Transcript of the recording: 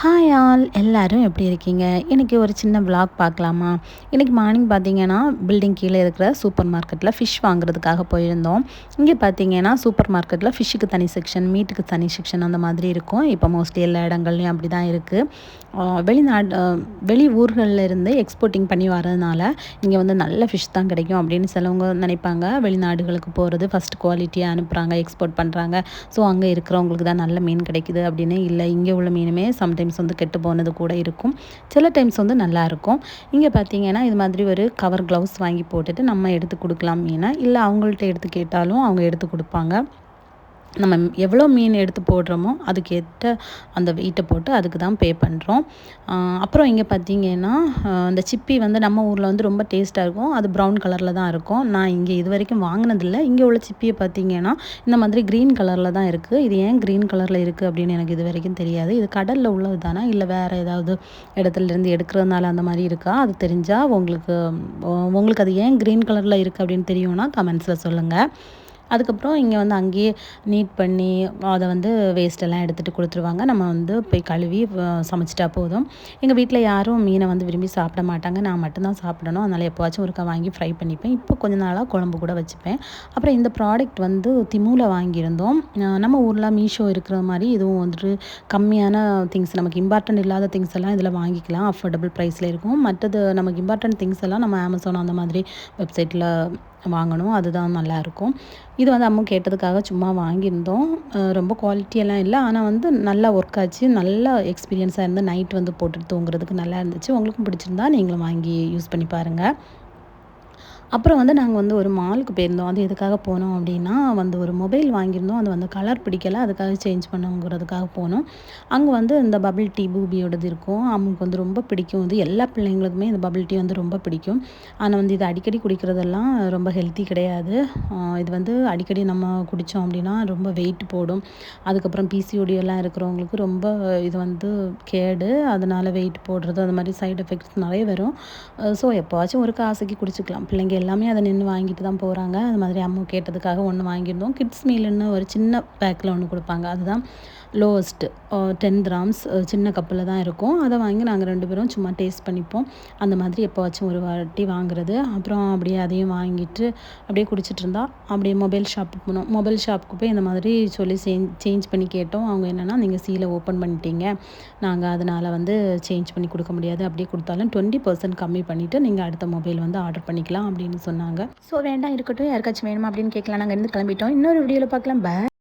Hi all எல்லாரும் எப்படி இருக்கீங்க? இன்றைக்கி ஒரு சின்ன விலாக் பார்க்கலாமா? இன்றைக்கி மார்னிங் பார்த்தீங்கன்னா, பில்டிங் கீழே இருக்கிற சூப்பர் மார்க்கெட்டில் ஃபிஷ் வாங்குறதுக்காக போயிருந்தோம். இங்கே பார்த்தீங்கன்னா, சூப்பர் மார்க்கெட்டில் ஃபிஷ்ஷுக்கு தனி செக்ஷன், மீட்டுக்கு தனி செக்ஷன் அந்த மாதிரி இருக்கும். இப்போ மோஸ்ட்லி எல்லா இடங்கள்லையும் அப்படி தான் இருக்குது. வெளி ஊர்களில் இருந்து எக்ஸ்போர்ட்டிங் பண்ணி வரதுனால, இங்கே வந்து நல்ல ஃபிஷ் தான் கிடைக்கும் அப்படின்னு சிலவங்க நினைப்பாங்க. வெளிநாடுகளுக்கு போகிறது ஃபஸ்ட் குவாலிட்டியாக அனுப்புகிறாங்க, எக்ஸ்போர்ட் பண்ணுறாங்க. ஸோ அங்கே இருக்கிறவங்களுக்கு தான் நல்ல மீன் கிடைக்குது அப்படின்னு இல்லை. இங்கே உள்ள மீனுமே சம்டைம்ஸ் வந்து கெட்டு போனது கூட இருக்கும். சில டைம்ஸ் வந்து நல்லாயிருக்கும். இங்கே பார்த்தீங்கன்னா, இது மாதிரி ஒரு கவர் க்ளவுஸ் வாங்கி போட்டுட்டு நம்ம எடுத்து கொடுக்கலாம் மீனை. இல்லை அவங்கள்ட்ட எடுத்து கேட்டாலும் அவங்க எடுத்து கொடுப்பாங்க. நம்ம எவ்வளோ மீன் எடுத்து போடுறோமோ அதுக்கேற்ற அந்த வெயிட்டை போட்டு அதுக்கு தான் பே பண்ணுறோம். அப்புறம் இங்கே பார்த்தீங்கன்னா, இந்த சிப்பி வந்து நம்ம ஊரில் வந்து ரொம்ப டேஸ்ட்டாக இருக்கும். அது ப்ரௌன் கலரில் தான் இருக்கும். நான் இங்கே இது வரைக்கும் வாங்கினதில்ல. இங்கே உள்ள சிப்பியை பார்த்தீங்கன்னா, இந்த மாதிரி க்ரீன் கலரில் தான் இருக்குது. இது ஏன் க்ரீன் கலரில் இருக்குது அப்படின்னு எனக்கு இது வரைக்கும் தெரியாது. இது கடலில் உள்ளது தானே, இல்லை வேறு ஏதாவது இடத்துலேருந்து எடுக்கிறதுனால அந்த மாதிரி இருக்கா? அது தெரிஞ்சால் உங்களுக்கு அது ஏன் க்ரீன் கலரில் இருக்குது அப்படின்னு தெரியும்னா கமெண்ட்ஸில் சொல்லுங்கள். அதுக்கப்புறம் இங்கே வந்து அங்கேயே நீட் பண்ணி அதை வந்து வேஸ்ட்டெல்லாம் எடுத்துகிட்டு கொடுத்துருவாங்க. நம்ம வந்து போய் கழுவி சமைச்சிட்டா போதும். எங்கள் வீட்டில் யாரும் மீனை வந்து விரும்பி சாப்பிட மாட்டாங்க. நான் மட்டும்தான் சாப்பிடணும். அதனால் எப்போவாச்சும் ஒருக்கா வாங்கி ஃப்ரை பண்ணிப்பேன். இப்போ கொஞ்ச நாளாக குழம்பு கூட வச்சுப்பேன். அப்புறம் இந்த ப்ராடக்ட் வந்து திமுல வாங்கியிருந்தோம். நம்ம ஊரில் மீஷோ இருக்கிற மாதிரி இதுவும் வந்துட்டு கம்மியான திங்ஸ், நமக்கு இம்பார்ட்டன்ட் இல்லாத திங்ஸ் எல்லாம் இதில் வாங்கிக்கலாம். அஃபோர்டபுள் ப்ரைஸில் இருக்கும். மற்றது நமக்கு இம்பார்ட்டன்ட் திங்ஸ் எல்லாம் நம்ம அமேசான் அந்த மாதிரி வெப்சைட்டில் வாங்கணும். அதுதான் நல்லாயிருக்கும். இது வந்து அம்மா கேட்டதுக்காக சும்மா வாங்கியிருந்தோம். ரொம்ப குவாலிட்டியெல்லாம் இல்லை. ஆனால் வந்து நல்லா ஒர்க் ஆச்சு. நல்ல எக்ஸ்பீரியன்ஸாக இருந்து நைட் வந்து போட்டுட்டு தூங்குறதுக்கு நல்லா இருந்துச்சு. உங்களுக்கும் பிடிச்சிருந்தா நீங்களும் வாங்கி யூஸ் பண்ணி பாருங்கள். அப்புறம் வந்து நாங்கள் வந்து ஒரு மாலுக்கு போயிருந்தோம். அது எதுக்காக போனோம் அப்படின்னா, வந்து ஒரு மொபைல் வாங்கியிருந்தோம். அது வந்து கலர் பிடிக்கல. அதுக்காக சேஞ்ச் பண்ணுங்கிறதுக்காக போனோம். அங்கே வந்து இந்த பபிள் டீ பூபியோடது இருக்கும். அவங்களுக்கு வந்து ரொம்ப பிடிக்கும். வந்து எல்லா பிள்ளைங்களுக்குமே இந்த பபிள் டீ வந்து ரொம்ப பிடிக்கும். ஆனால் வந்து இது அடிக்கடி குடிக்கிறதெல்லாம் ரொம்ப ஹெல்த்தி கிடையாது. இது வந்து அடிக்கடி நம்ம குடித்தோம் அப்படின்னா ரொம்ப வெயிட் போடும். அதுக்கப்புறம் பிசிஓடி எல்லாம் இருக்கிறவங்களுக்கு ரொம்ப இது வந்து கேடு. அதனால் வெயிட் போடுறது அந்த மாதிரி சைடு எஃபெக்ட்ஸ் நிறைய வரும். ஸோ எப்போவாச்சும் ஒரு ஆசைக்கு குடிச்சிக்கலாம். பிள்ளைங்க எல்லாமே அதை நின்று வாங்கிட்டு தான் போகிறாங்க. அது மாதிரி அம்மா கேட்டதுக்காக ஒன்று வாங்கியிருந்தோம். கிட்ஸ் மீல்னு ஒரு சின்ன பேக்கில் ஒன்று கொடுப்பாங்க. அதுதான் லோவஸ்ட்டு 10 கிராம்ஸ் சின்ன கப்பில் தான் இருக்கும். அதை வாங்கி நாங்கள் 2 பேரும் சும்மா டேஸ்ட் பண்ணிப்போம். அந்த மாதிரி எப்போவாச்சும் ஒரு வாட்டி வாங்குறது. அப்புறம் அப்படியே அதையும் வாங்கிட்டு அப்படியே குடிச்சிட்டு இருந்தா அப்படியே மொபைல் ஷாப்புக்கு போனோம். மொபைல் ஷாப்புக்கு போய் இந்த மாதிரி சொல்லி சேஞ்ச் பண்ணி கேட்டோம். அவங்க என்னென்னா, நீங்கள் சீலை ஓப்பன் பண்ணிட்டீங்க, நாங்கள் அதனால் வந்து சேஞ்ச் பண்ணி கொடுக்க முடியாது. அப்படியே கொடுத்தாலும் 20% கம்மி பண்ணிவிட்டு நீங்கள் அடுத்த மொபைல் வந்து ஆர்டர் பண்ணிக்கலாம் அப்படின்னு சொன்னாங்க. ஸோ வேண்டாம் இருக்கட்டும், யாருக்காச்சும் வேணுமா அப்படின்னு கேட்கலாம். நாங்கள் இருந்து கிளம்பிட்டோம். இன்னொரு வீடியோவில் பார்க்கலாம்.